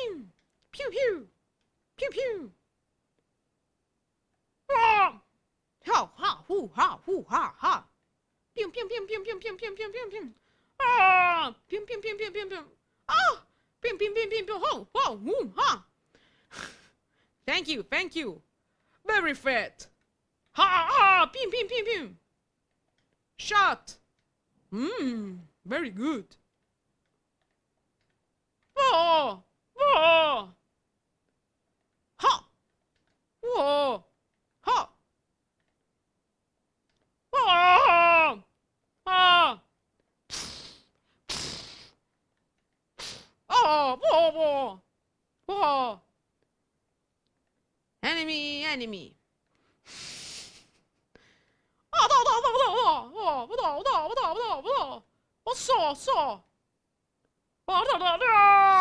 pew, pew, pew, pew, pew. Ah! Ha, ha, hoo, ha, hoo, ha, ha. Pew, pew, pew, pew, pew, pew, pew, pew, pew, pew. Ah! Pew, pew, pew, pew, pew, pew. Ah! Pew, pew, pew, pew, pew, ho, ho, hoo, ha. Thank you, thank you. Very fat. Ha, ha, pew, pew, pew, pew. Shot. Very good. Oh, oh. Ha. Whoa. Ha. Oh. Ah. Oh, whoa, whoa. Whoa. Enemy, enemy. Ah, da, da, da, da, da, da, da, da, da, da, da, da. 我傻傻，啊哒哒哒。